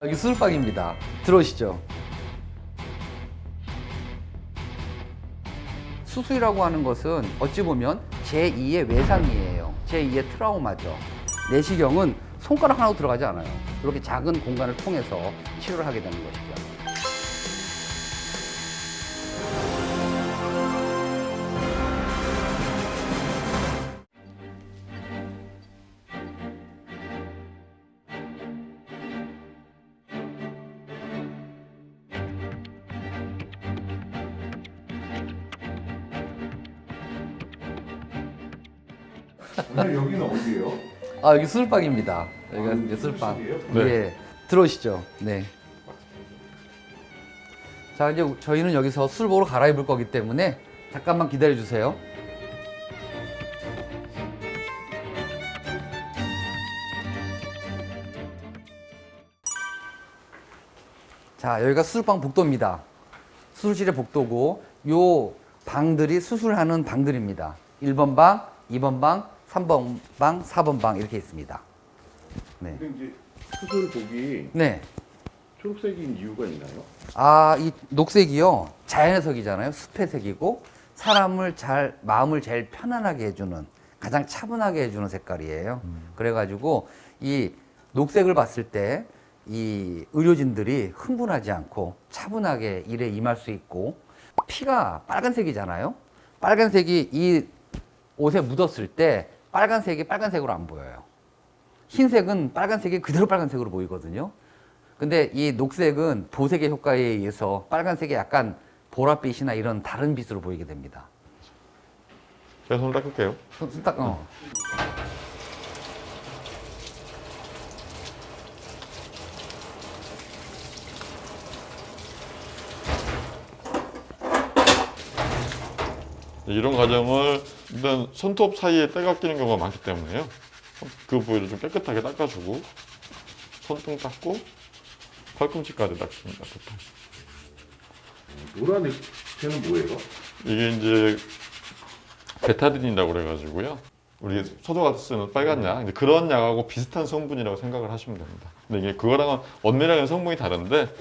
여기 수술방입니다. 들어오시죠. 수술이라고 하는 것은 어찌 보면 제2의 외상이에요. 제2의 트라우마죠. 내시경은 손가락 하나도 들어가지 않아요. 이렇게 작은 공간을 통해서 치료를 하게 되는 것이죠. 오늘 여기는 어디예요? 여기 수술방입니다. 여기가 이제 수술방. 수술실이에요? 네. 예. 들어오시죠. 네. 자, 이제 저희는 여기서 수술복으로 갈아입을 거기 때문에 잠깐만 기다려 주세요. 자, 여기가 수술방 복도입니다. 수술실의 복도고, 요 방들이 수술하는 방들입니다. 1번 방, 2번 방, 3번 방, 4번 방 이렇게 있습니다. 네. 근데 이제 수술복이 네. 초록색인 이유가 있나요? 이 녹색이요. 자연의 색이잖아요. 숲의 색이고, 마음을 제일 편안하게 해주는, 가장 차분하게 해주는 색깔이에요. 그래가지고, 이 녹색을 봤을 때, 이 의료진들이 흥분하지 않고 차분하게 일에 임할 수 있고, 피가 빨간색이잖아요. 빨간색이 이 옷에 묻었을 때, 빨간색이 빨간색으로 안 보여요. 흰색은 빨간색이 그대로 빨간색으로 보이거든요. 근데 이 녹색은 도색의 효과에 의해서 빨간색이 약간 보랏빛이나 이런 다른 빛으로 보이게 됩니다. 제가 손을 닦을게요. 손 딱, 이런 과정을 일단 손톱 사이에 때가 끼는 경우가 많기 때문에요. 그 부위를 좀 깨끗하게 닦아주고 손등 닦고 팔꿈치까지 닦습니다. 보통. 노란 액체는 뭐예요? 이게 이제 베타딘이라고 그래가지고요. 우리 소독가 쓰는 빨간 약, 이제 그런 약하고 비슷한 성분이라고 생각을 하시면 됩니다. 근데 이게 그거랑은 엄밀하게 성분이 다른데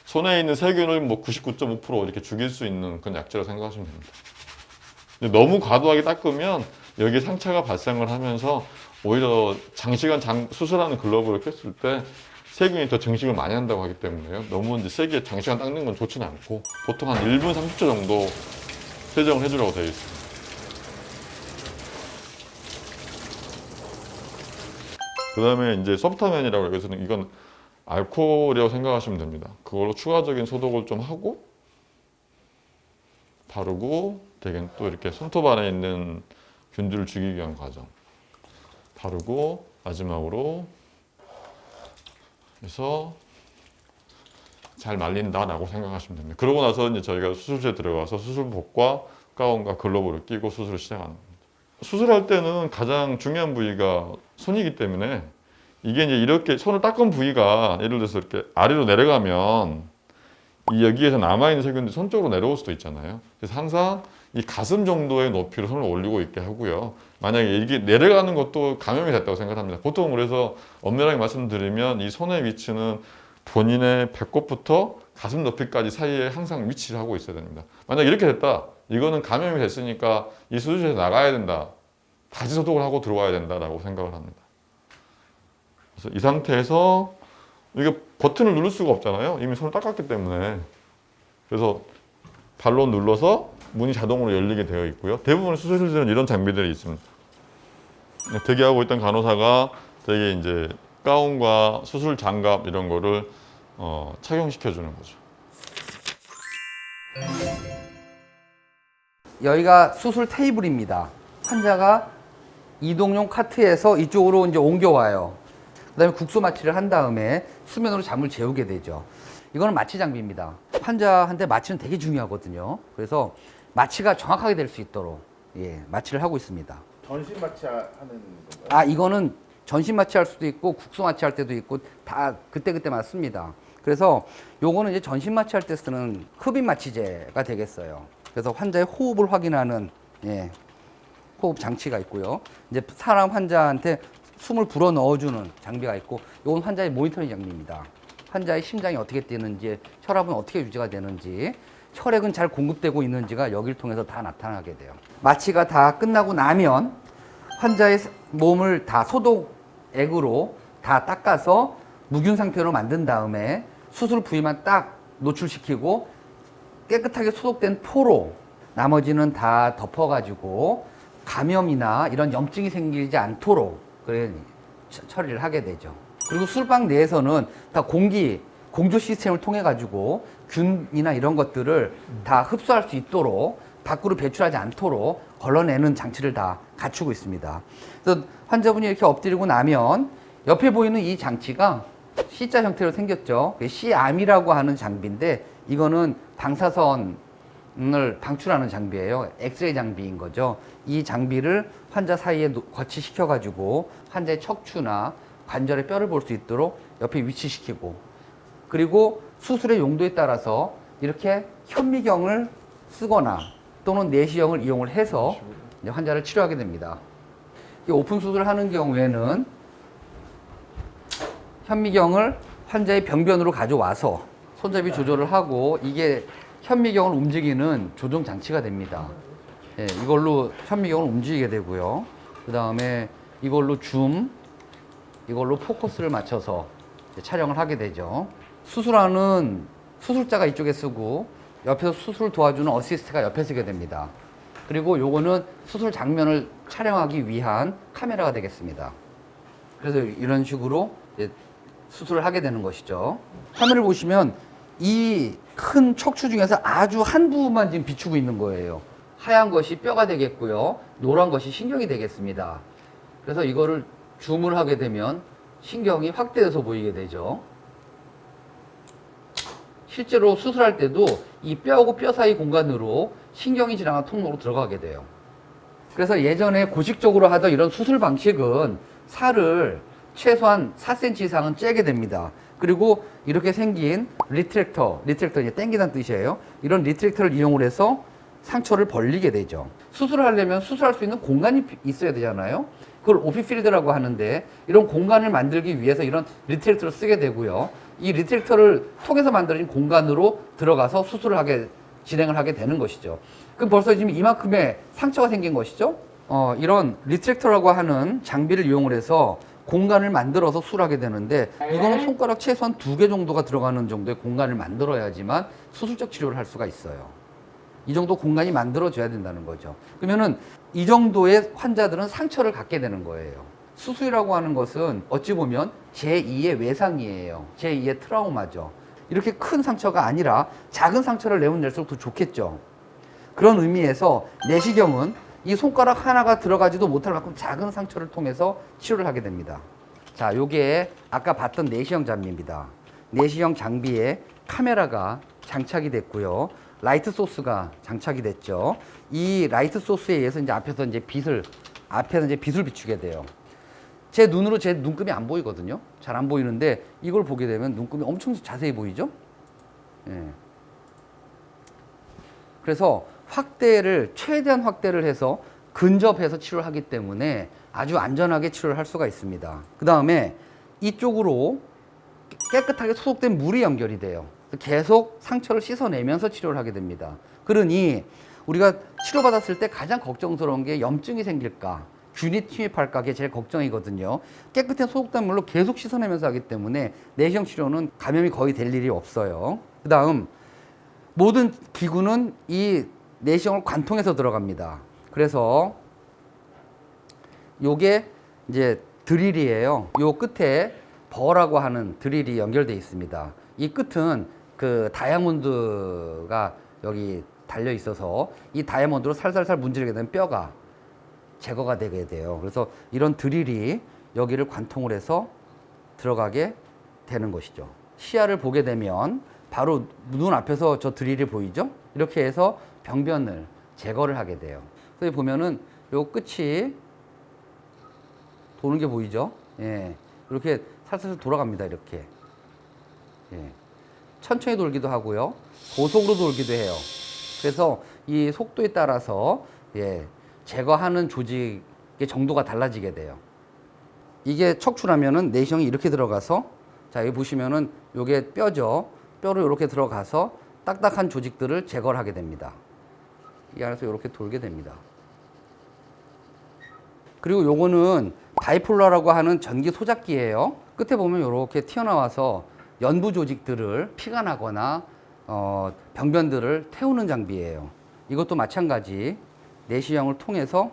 손에 있는 세균을 뭐 99.5% 이렇게 죽일 수 있는 그런 약재라고 생각하시면 됩니다. 근데 너무 과도하게 닦으면 여기에 상처가 발생을 하면서 오히려 장시간 수술하는 글러브를 꼈을 때 세균이 더 증식을 많이 한다고 하기 때문에요. 너무 이제 세게 장시간 닦는 건 좋지는 않고 보통 한 1분 30초 정도 세정을 해주라고 되어 있습니다. 그 다음에 이제 소프트면이라고 해서 이건 알코올이라고 생각하시면 됩니다. 그걸로 추가적인 소독을 좀 하고 바르고 대개는 또 이렇게 손톱 안에 있는 균들을 죽이기 위한 과정 바르고 마지막으로 해서 잘 말린다라고 생각하시면 됩니다. 그러고 나서 이제 저희가 수술실에 들어가서 수술복과 가운과 글러브를 끼고 수술을 시작하는 겁니다. 수술할 때는 가장 중요한 부위가 손이기 때문에 이게 이제 이렇게 손을 닦은 부위가 예를 들어서 이렇게 아래로 내려가면 이 여기에서 남아있는 세균들이 손 쪽으로 내려올 수도 있잖아요. 그래서 항상 이 가슴 정도의 높이로 손을 올리고 있게 하고요. 만약에 이게 내려가는 것도 감염이 됐다고 생각합니다. 보통 그래서 엄밀하게 말씀드리면 이 손의 위치는 본인의 배꼽부터 가슴 높이까지 사이에 항상 위치를 하고 있어야 됩니다. 만약 이렇게 됐다. 이거는 감염이 됐으니까 이 수술실에서 나가야 된다. 다시 소독을 하고 들어와야 된다라고 생각을 합니다. 그래서 이 상태에서 이게 버튼을 누를 수가 없잖아요. 이미 손을 닦았기 때문에. 그래서 발로 눌러서 문이 자동으로 열리게 되어 있고요. 대부분의 수술실들은 이런 장비들이 있습니다. 대기하고 있던 간호사가 되게 이제 가운과 수술 장갑 이런 거를 착용시켜 주는 거죠. 여기가 수술 테이블입니다. 환자가 이동용 카트에서 이쪽으로 이제 옮겨와요. 그 다음에 국소 마취를 한 다음에 수면으로 잠을 재우게 되죠. 이거는 마취 장비입니다. 환자한테 마취는 되게 중요하거든요. 그래서 마취가 정확하게 될 수 있도록 마취를 하고 있습니다. 전신 마취하는 건가요? 이거는 전신 마취할 수도 있고 국소 마취할 때도 있고 다 그때그때 맞습니다. 그래서 요거는 이제 전신 마취할 때 쓰는 흡입 마취제가 되겠어요. 그래서 환자의 호흡을 확인하는 호흡 장치가 있고요. 이제 사람 환자한테 숨을 불어 넣어주는 장비가 있고, 이건 환자의 모니터링 장비입니다. 환자의 심장이 어떻게 뛰는지, 혈압은 어떻게 유지가 되는지, 혈액은 잘 공급되고 있는지가 여기를 통해서 다 나타나게 돼요. 마취가 다 끝나고 나면 환자의 몸을 다 소독액으로 다 닦아서 무균 상태로 만든 다음에 수술 부위만 딱 노출시키고 깨끗하게 소독된 포로 나머지는 다 덮어가지고 감염이나 이런 염증이 생기지 않도록 그래 처리를 하게 되죠. 그리고 수술방 내에서는 다 공조 시스템을 통해 가지고 균이나 이런 것들을 다 흡수할 수 있도록 밖으로 배출하지 않도록 걸러내는 장치를 다 갖추고 있습니다. 그래서 환자분이 이렇게 엎드리고 나면 옆에 보이는 이 장치가 C자 형태로 생겼죠. C암이라고 하는 장비인데 이거는 방사선을 방출하는 장비예요. 엑스레이 장비인 거죠. 이 장비를 환자 사이에 거치시켜 가지고 환자의 척추나 관절의 뼈를 볼 수 있도록 옆에 위치시키고, 그리고 수술의 용도에 따라서 이렇게 현미경을 쓰거나 또는 내시경을 이용을 해서 이제 환자를 치료하게 됩니다. 이 오픈 수술을 하는 경우에는 현미경을 환자의 병변으로 가져와서 손잡이 조절을 하고, 이게 현미경을 움직이는 조종 장치가 됩니다. 예, 이걸로 현미경을 움직이게 되고요. 그 다음에 이걸로 이걸로 포커스를 맞춰서 촬영을 하게 되죠. 수술하는 수술자가 이쪽에 쓰고 옆에서 수술을 도와주는 어시스트가 옆에 쓰게 됩니다. 그리고 요거는 수술 장면을 촬영하기 위한 카메라가 되겠습니다. 그래서 이런 식으로 수술을 하게 되는 것이죠. 화면을 보시면 이 큰 척추 중에서 아주 한 부분만 지금 비추고 있는 거예요. 하얀 것이 뼈가 되겠고요. 노란 것이 신경이 되겠습니다. 그래서 이거를 줌을 하게 되면 신경이 확대해서 보이게 되죠. 실제로 수술할 때도 이 뼈하고 뼈 사이 공간으로 신경이 지나간 통로로 들어가게 돼요. 그래서 예전에 고식적으로 하던 이런 수술 방식은 살을 최소한 4cm 이상은 째게 됩니다. 그리고 이렇게 생긴 리트랙터 이제 당기다는 뜻이에요. 이런 리트랙터를 이용을 해서 상처를 벌리게 되죠. 수술을 하려면 수술할 수 있는 공간이 있어야 되잖아요. 그걸 오피필드라고 하는데, 이런 공간을 만들기 위해서 이런 리트랙터를 쓰게 되고요. 이 리트랙터를 통해서 만들어진 공간으로 들어가서 수술을 진행을 하게 되는 것이죠. 그럼 벌써 지금 이만큼의 상처가 생긴 것이죠. 이런 리트랙터라고 하는 장비를 이용을 해서 공간을 만들어서 수술하게 되는데, 이거는 손가락 최소한 2개 정도가 들어가는 정도의 공간을 만들어야지만 수술적 치료를 할 수가 있어요. 이 정도 공간이 만들어져야 된다는 거죠. 그러면은 이 정도의 환자들은 상처를 갖게 되는 거예요. 수술이라고 하는 것은 어찌 보면 제2의 외상이에요. 제2의 트라우마죠. 이렇게 큰 상처가 아니라 작은 상처를 내면 낼수록 더 좋겠죠. 그런 의미에서 내시경은 이 손가락 하나가 들어가지도 못할 만큼 작은 상처를 통해서 치료를 하게 됩니다. 자, 요게 아까 봤던 내시경 장비입니다. 내시경 장비에 카메라가 장착이 됐고요. 라이트 소스가 장착이 됐죠. 이 라이트 소스에 의해서 이제 앞에서 이제 빛을 비추게 돼요. 제 눈으로 제 눈금이 안 보이거든요. 잘 안 보이는데 이걸 보게 되면 눈금이 엄청 자세히 보이죠? 예. 그래서 최대한 확대를 해서 근접해서 치료를 하기 때문에 아주 안전하게 치료를 할 수가 있습니다. 그 다음에 이쪽으로 깨끗하게 소독된 물이 연결이 돼요. 계속 상처를 씻어내면서 치료를 하게 됩니다. 그러니 우리가 치료받았을 때 가장 걱정스러운 게 염증이 생길까, 균이 침입할까, 그게 제일 걱정이거든요. 깨끗한 소독된 물로 계속 씻어내면서 하기 때문에 내시경 치료는 감염이 거의 될 일이 없어요. 그 다음 모든 기구는 이 내시경을 관통해서 들어갑니다. 그래서 요게 이제 드릴이에요. 요 끝에 버라고 하는 드릴이 연결되어 있습니다. 이 끝은 그 다이아몬드가 여기 달려 있어서 이 다이아몬드로 살살살 문지르게 되면 뼈가 제거가 되게 돼요. 그래서 이런 드릴이 여기를 관통을 해서 들어가게 되는 것이죠. 시야를 보게 되면 바로 눈 앞에서 저 드릴이 보이죠? 이렇게 해서 병변을 제거를 하게 돼요. 그래서 보면은 요 끝이 도는 게 보이죠? 예. 이렇게 살살 돌아갑니다. 이렇게. 예. 천천히 돌기도 하고요. 고속으로 돌기도 해요. 그래서 이 속도에 따라서 제거하는 조직의 정도가 달라지게 돼요. 이게 척추라면은 내시경이 이렇게 들어가서 자, 여기 보시면은 요게 뼈죠. 뼈로 이렇게 들어가서 딱딱한 조직들을 제거를 하게 됩니다. 이 안에서 이렇게 돌게 됩니다. 그리고 요거는 바이폴라라고 하는 전기 소작기예요. 끝에 보면 이렇게 튀어나와서 연부 조직들을 피가 나거나 병변들을 태우는 장비예요. 이것도 마찬가지 내시경을 통해서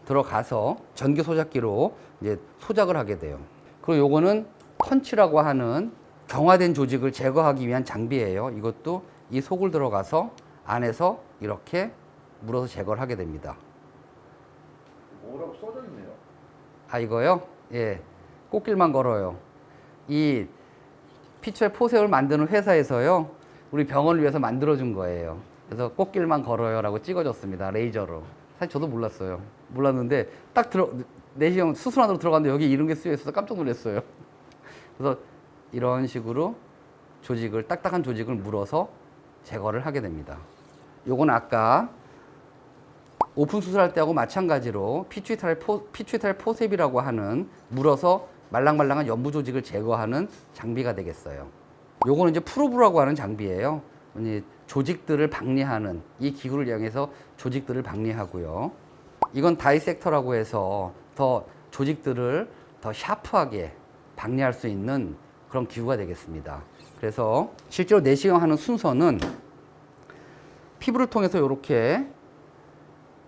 들어가서 전기 소작기로 이제 소작을 하게 돼요. 그리고 요거는 펀치라고 하는 경화된 조직을 제거하기 위한 장비예요. 이것도 이 속을 들어가서 안에서 이렇게 물어서 제거를 하게 됩니다. 뭐라고 써져 있네요. 아, 이거요? 예. 꽃길만 걸어요. 이 피추의 포세를 만드는 회사에서요, 우리 병원을 위해서 만들어준 거예요. 그래서 꽃길만 걸어요라고 찍어줬습니다. 레이저로. 사실 저도 몰랐어요. 몰랐는데 딱 내시경 수술안으로 들어갔는데 여기 이런 게 쓰여 있어서 깜짝 놀랐어요. 그래서 이런 식으로 조직을, 딱딱한 조직을 물어서 제거를 하게 됩니다. 요건 아까 오픈 수술할 때하고 마찬가지로 피추이타리 포셉이라고 하는 물어서 말랑말랑한 연부 조직을 제거하는 장비가 되겠어요. 요거는 이제 프로브라고 하는 장비예요. 조직들을 박리하는, 이 기구를 이용해서 조직들을 박리하고요. 이건 다이섹터라고 해서 더 조직들을 더 샤프하게 박리할 수 있는 그런 기구가 되겠습니다. 그래서 실제로 내시경하는 순서는 피부를 통해서 이렇게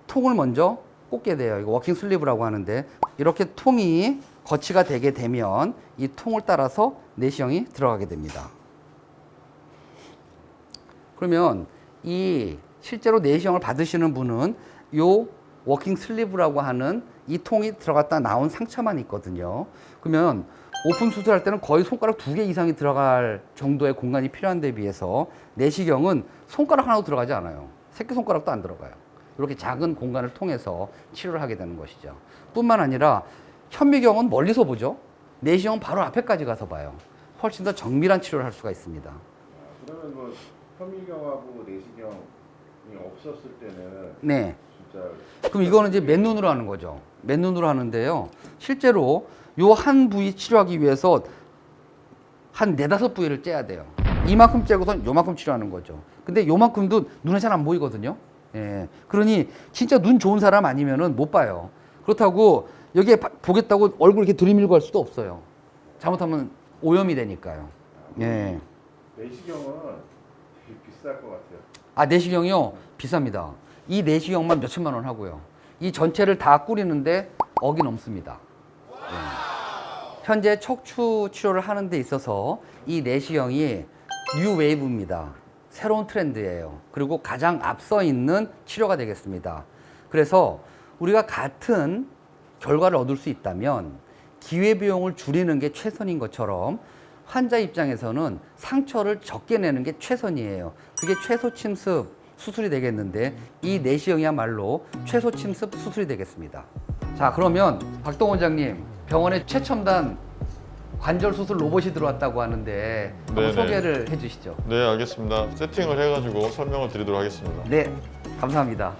통을 먼저 꽂게 돼요. 이거 워킹 슬리브라고 하는데, 이렇게 통이 거치가 되게 되면 이 통을 따라서 내시경이 들어가게 됩니다. 그러면 이 실제로 내시경을 받으시는 분은 요 워킹 슬리브라고 하는 이 통이 들어갔다 나온 상처만 있거든요. 그러면 오픈 수술할 때는 거의 손가락 2개 이상이 들어갈 정도의 공간이 필요한 데 비해서 내시경은 손가락 하나도 들어가지 않아요. 새끼손가락도 안 들어가요. 이렇게 작은 공간을 통해서 치료를 하게 되는 것이죠. 뿐만 아니라 현미경은 멀리서 보죠. 내시경은 바로 앞에까지 가서 봐요. 훨씬 더 정밀한 치료를 할 수가 있습니다. 그러면 뭐 현미경하고 내시경이 없었을 때는 네. 진짜 그럼 이거는 이제 맨눈으로 하는 거죠. 맨눈으로 하는데요. 실제로 요 한 부위 치료하기 위해서 한 4-5부위를 째야 돼요. 이만큼 째고선 요만큼 치료하는 거죠. 근데 요만큼도 눈에 잘 안 보이거든요. 예. 그러니 진짜 눈 좋은 사람 아니면은 못 봐요. 그렇다고 여기에 보겠다고 얼굴 이렇게 들이밀고 할 수도 없어요. 잘못하면 오염이 되니까요. 예. 내시경은 되게 비쌀 것 같아요. 아, 내시경이요? 비쌉니다. 이 내시경만 몇천만 원 하고요. 이 전체를 다 꾸리는데 억이 넘습니다. 예. 현재 척추 치료를 하는 데 있어서 이 내시경이 뉴 웨이브입니다. 새로운 트렌드예요. 그리고 가장 앞서 있는 치료가 되겠습니다. 그래서 우리가 같은 결과를 얻을 수 있다면 기회비용을 줄이는 게 최선인 것처럼 환자 입장에서는 상처를 적게 내는 게 최선이에요. 그게 최소침습 수술이 되겠는데 이 내시경이야말로 최소침습 수술이 되겠습니다. 자, 그러면 박동 원장님, 병원에 최첨단 관절 수술 로봇이 들어왔다고 하는데 한번 네네. 소개를 해주시죠. 네, 알겠습니다. 세팅을 해가지고 설명을 드리도록 하겠습니다. 네, 감사합니다.